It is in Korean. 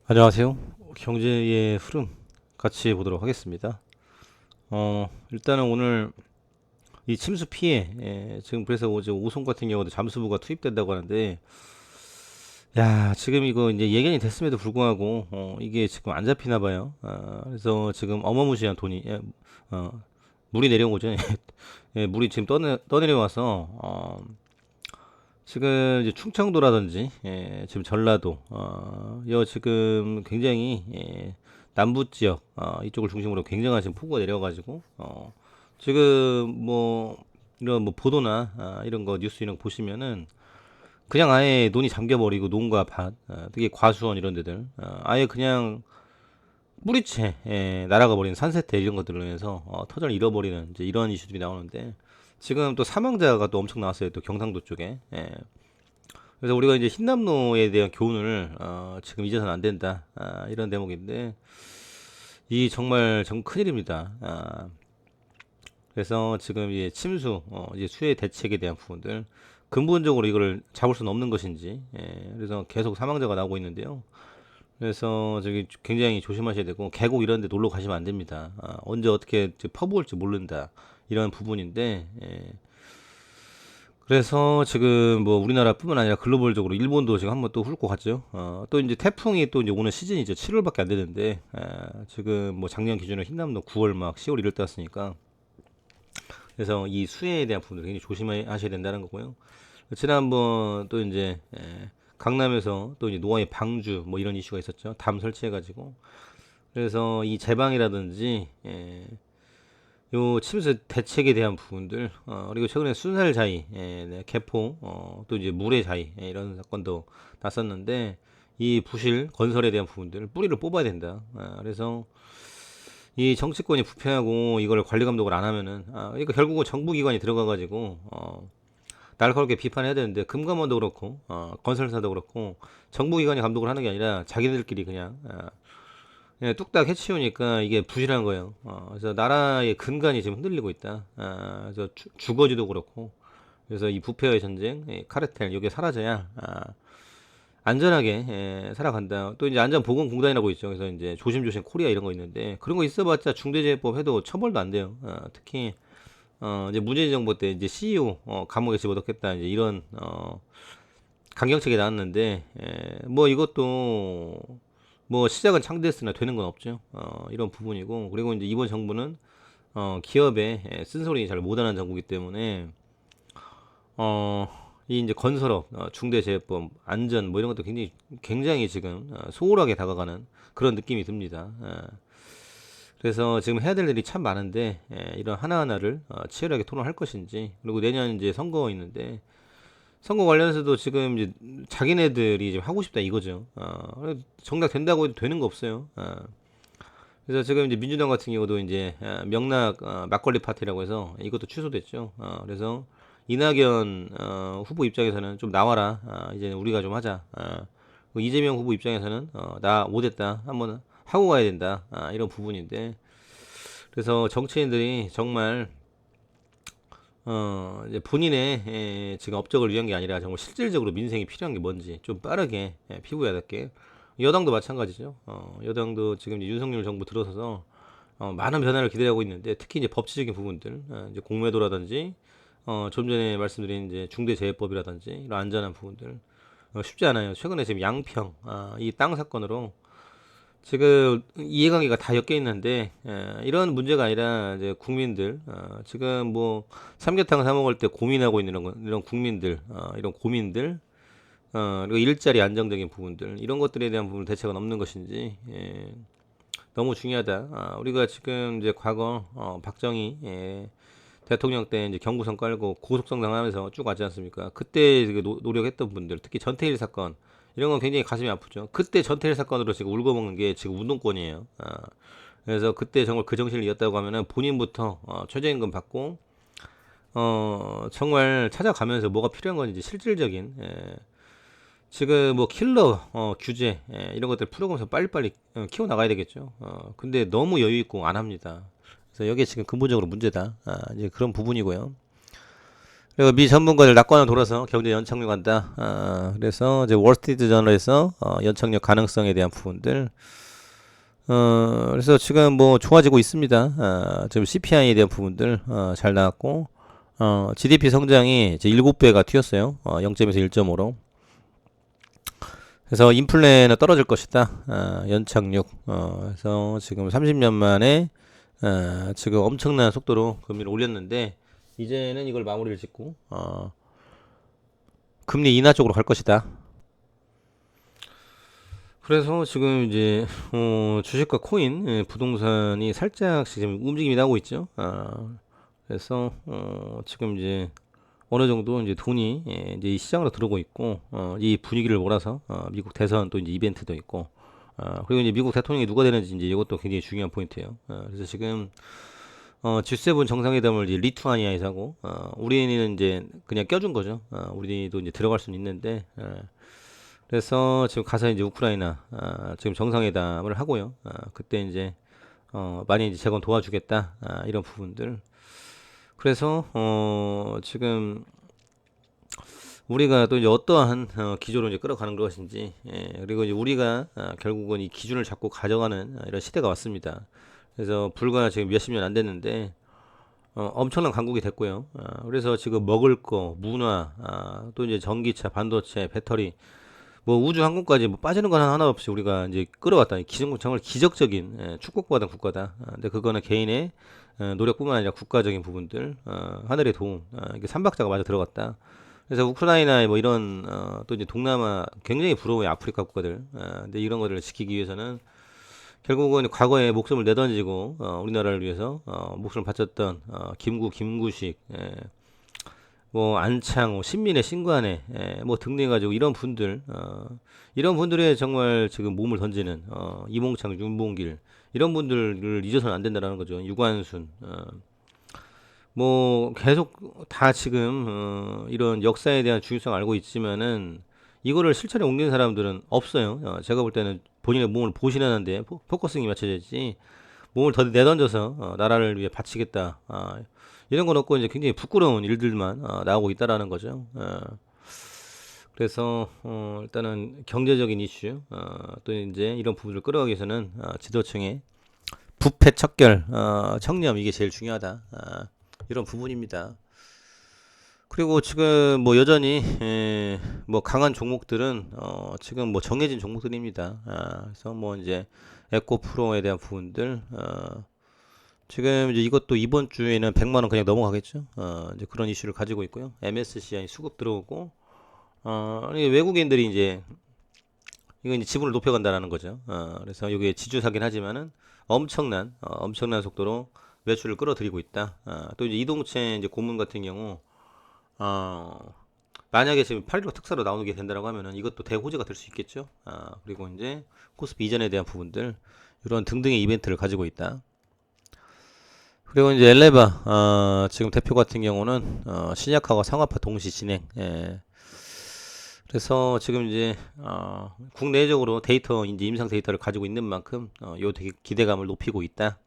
안녕하세요. 경제의 흐름 같이 보도록 하겠습니다. 일단은 오늘 이 침수 피해, 지금 그래서 어제 오송 같은 경우도 잠수부가 투입된다고 하는데, 야, 지금 이거 이제 예견이 됐음에도 불구하고, 이게 지금 안 잡히나 봐요. 그래서 지금 어마무시한 돈이, 물이 내려온 거죠. 예, 물이 지금 떠내려와서, 지금 이제 충청도라든지 지금 전라도 여 지금 굉장히 남부 지역 이쪽을 중심으로 굉장한 지금 폭우가 내려가지고 지금 뭐 이런 뭐 보도나 이런 거 뉴스 이런 거 보시면은 그냥 아예 논이 잠겨버리고 논과 밭 특히 과수원 이런 데들 아예 그냥 뿌리채 날아가 버리는 산세태 이런 것들로 인해서 터전을 잃어버리는 이제 이런 이슈들이 나오는데 지금 또 사망자가 또 엄청 나왔어요. 또 경상도 쪽에. 그래서 우리가 이제 흰남노에 대한 교훈을 지금 잊어서는 안 된다. 이런 대목인데 이 정말 정 큰일입니다. 그래서 지금 이제 침수, 이제 수해 대책에 대한 부분들 근본적으로 이거를 잡을 수는 없는 것인지, 그래서 계속 사망자가 나오고 있는데요. 그래서 저기 굉장히 조심하셔야 되고 계곡 이런 데 놀러 가시면 안 됩니다. 언제 어떻게 퍼부을지 모른다. 이런 부분인데, 그래서 지금 뭐 우리나라뿐만 아니라 글로벌적으로 일본도 지금 한번 또 훑고 갔죠. 또 이제 태풍이 또 이제 오는 시즌이죠. 7월밖에 안 되는데, 지금 뭐 작년 기준으로 흰남노 9월 막 10월 이럴 때 왔으니까. 그래서 이 수해에 대한 부분들 굉장히 조심하셔야 된다는 거고요. 지난번 또 이제 강남에서 또 이제 노아의 방주 뭐 이런 이슈가 있었죠. 담 설치해가지고. 그래서 이 제방이라든지 요 침수 대책에 대한 부분들 그리고 최근에 순살자위 네, 개포 또 이제 물의 자위 이런 사건도 났었는데 이 부실 건설에 대한 부분들 뿌리를 뽑아야 된다. 그래서 이 정치권이 부패하고 이걸 관리 감독을 안 하면은 그러니까 결국은 정부 기관이 들어가 가지고 날카롭게 비판해야 되는데 금감원도 그렇고 건설사도 그렇고 정부 기관이 감독을 하는 게 아니라 자기들끼리 그냥 뚝딱 해치우니까 이게 부실한 거예요. 그래서 나라의 근간이 지금 흔들리고 있다. 그래서 주거지도 그렇고. 그래서 이 부패의 전쟁, 카르텔, 이게 사라져야 안전하게 살아간다. 또 이제 안전보건공단이라고 있죠. 그래서 이제 조심조심 코리아 이런 거 있는데 그런 거 있어봤자 중대재해법 해도 처벌도 안 돼요. 특히 이제 문재인 정부 때 이제 CEO 감옥에 집어넣겠다 이제 이런 강경책이 나왔는데 뭐 이것도 뭐 시작은 창대했으나 되는 건 없죠. 이런 부분이고 그리고 이제 이번 정부는 기업의 쓴소리 잘 못하는 정부이기 때문에 이 이제 건설업, 중대재해법, 안전 뭐 이런 것도 굉장히 지금 소홀하게 다가가는 그런 느낌이 듭니다. 그래서 지금 해야 될 일이 참 많은데 이런 하나하나를 치열하게 토론할 것인지 그리고 내년 이제 선거 있는데 선거 관련해서도 지금 이제 자기네들이 지금 하고 싶다 이거죠. 정작 된다고 해도 되는 거 없어요. 그래서 지금 이제 민주당 같은 경우도 이제 명락 막걸리 파티라고 해서 이것도 취소됐죠. 그래서 이낙연 후보 입장에서는 좀 나와라. 이제 우리가 좀 하자. 이재명 후보 입장에서는 나 못했다. 한번 하고 가야 된다. 이런 부분인데 그래서 정치인들이 정말 이제 본인의 지금 업적을 위한 게 아니라 정말 실질적으로 민생이 필요한 게 뭔지 좀 빠르게 피부에 와닿게 여당도 마찬가지죠. 여당도 지금 이제 윤석열 정부 들어서서 많은 변화를 기대하고 있는데 특히 이제 법치적인 부분들 이제 공매도라든지 좀 전에 말씀드린 이제 중대재해법이라든지 이런 안전한 부분들 쉽지 않아요. 최근에 지금 양평 이 땅 사건으로 지금 이해관계가 다 엮여 있는데 이런 문제가 아니라 이제 국민들 지금 뭐 삼계탕 사 먹을 때 고민하고 있는 이런 국민들 이런 고민들 그리고 일자리 안정적인 부분들 이런 것들에 대한 부분 대책은 없는 것인지 너무 중요하다. 우리가 지금 이제 과거 박정희 대통령 때 이제 경부선 깔고 고속성 당하면서 쭉 왔지 않습니까? 그때 노력했던 분들 특히 전태일 사건 이런 건 굉장히 가슴이 아프죠. 그때 전태일 사건으로 지금 울고먹는 게 지금 운동권이에요. 그래서 그때 정말 그 정신을 이었다고 하면은 본인부터 최저임금 받고 정말 찾아가면서 뭐가 필요한 건지 실질적인 지금 뭐 킬러 규제 이런 것들 풀어가면서 빨리빨리 키워 나가야 되겠죠. 근데 너무 여유 있고 안 합니다. 그래서 여기에 지금 근본적으로 문제다. 이제 그런 부분이고요. 그리고 미 전문가들 낙관을 돌아서 경제 연착륙 한다. 그래서 이제 월스트리트 저널에서 연착륙 가능성에 대한 부분들. 그래서 지금 뭐 좋아지고 있습니다. 지금 CPI에 대한 부분들 잘 나왔고, GDP 성장이 이제 7배가 튀었어요. 0점에서 1.5로. 그래서 인플레는 떨어질 것이다. 연착륙. 그래서 지금 30년 만에 지금 엄청난 속도로 금리를 올렸는데 이제는 이걸 마무리를 짓고 금리 인하 쪽으로 갈 것이다. 그래서 지금 이제 주식과 코인, 부동산이 살짝씩 지금 움직임이 나고 있죠. 그래서 지금 이제 어느 정도 이제 돈이 이제 이 시장으로 들어오고 있고 이 분위기를 몰아서 미국 대선 또 이제 이벤트도 있고 그리고 이제 미국 대통령이 누가 되는지 이제 이것도 굉장히 중요한 포인트예요. 그래서 지금 G7 정상회담을 이제 리투아니아에서 하고 우리는 이제 그냥 껴준 거죠. 우리도 이제 들어갈 수는 있는데 그래서 지금 가서 이제 우크라이나 지금 정상회담을 하고요. 그때 이제 많이 이제 재건 도와주겠다 이런 부분들. 그래서 지금 우리가 또 이제 어떠한 기조로 이제 끌어가는 것인지 그리고 이제 우리가 결국은 이 기준을 잡고 가져가는 이런 시대가 왔습니다. 그래서 불과 지금 몇십 년 안 됐는데 엄청난 강국이 됐고요. 그래서 지금 먹을 거, 문화, 또 이제 전기차, 반도체, 배터리 뭐 우주 항공까지 뭐 빠지는 건 하나 없이 우리가 이제 끌어왔다. 정말 기적적인 축복받은 국가다. 근데 그거는 개인의 노력뿐만 아니라 국가적인 부분들, 하늘의 도움, 이게 삼박자가 맞아 들어갔다. 그래서 우크라이나 뭐 이런 또 이제 동남아 굉장히 부러워요. 아프리카 국가들. 근데 이런 것들을 지키기 위해서는 결국은 과거에 목숨을 내던지고 우리나라를 위해서 목숨을 바쳤던 김구식, 뭐 안창호, 신민의 신관에 뭐 등등 해가지고 이런 분들의 정말 지금 몸을 던지는 이몽창, 윤봉길 이런 분들을 잊어서는 안 된다라는 거죠. 유관순 뭐 계속 다 지금 이런 역사에 대한 중요성을 알고 있지만은 이거를 실천에 옮기는 사람들은 없어요. 제가 볼 때는 본인의 몸을 보신하는데 포커싱이 맞춰져야지 몸을 더 내던져서 나라를 위해 바치겠다. 이런 건 없고 이제 굉장히 부끄러운 일들만 나오고 있다라는 거죠. 그래서 일단은 경제적인 이슈 또 이제 이런 부분을 끌어가기 위해서는 지도층의 부패 척결 청렴 이게 제일 중요하다. 이런 부분입니다. 그리고 지금 뭐 여전히 뭐 강한 종목들은 지금 뭐 정해진 종목들입니다. 그래서 뭐 이제 에코프로에 대한 부분들 지금 이제 이것도 이번 주에는 100만 원 그냥 넘어가겠죠. 이제 그런 이슈를 가지고 있고요. MSCI 수급 들어오고 외국인들이 이제 이거 이제 지분을 높여간다라는 거죠. 그래서 이게 지주사긴 하지만은 엄청난 속도로 매출을 끌어들이고 있다. 또 이제 이동채 이제 고문 같은 경우 만약에 지금 8.15 특사로 나오게 된다라고 하면은 이것도 대호재가 될 수 있겠죠. 그리고 이제 코스피 이전에 대한 부분들 이런 등등의 이벤트를 가지고 있다. 그리고 이제 엘레바 지금 대표 같은 경우는 신약화와 상업화 동시 진행. 그래서 지금 이제 국내적으로 데이터 이제 임상 데이터를 가지고 있는 만큼 요 되게 기대감을 높이고 있다.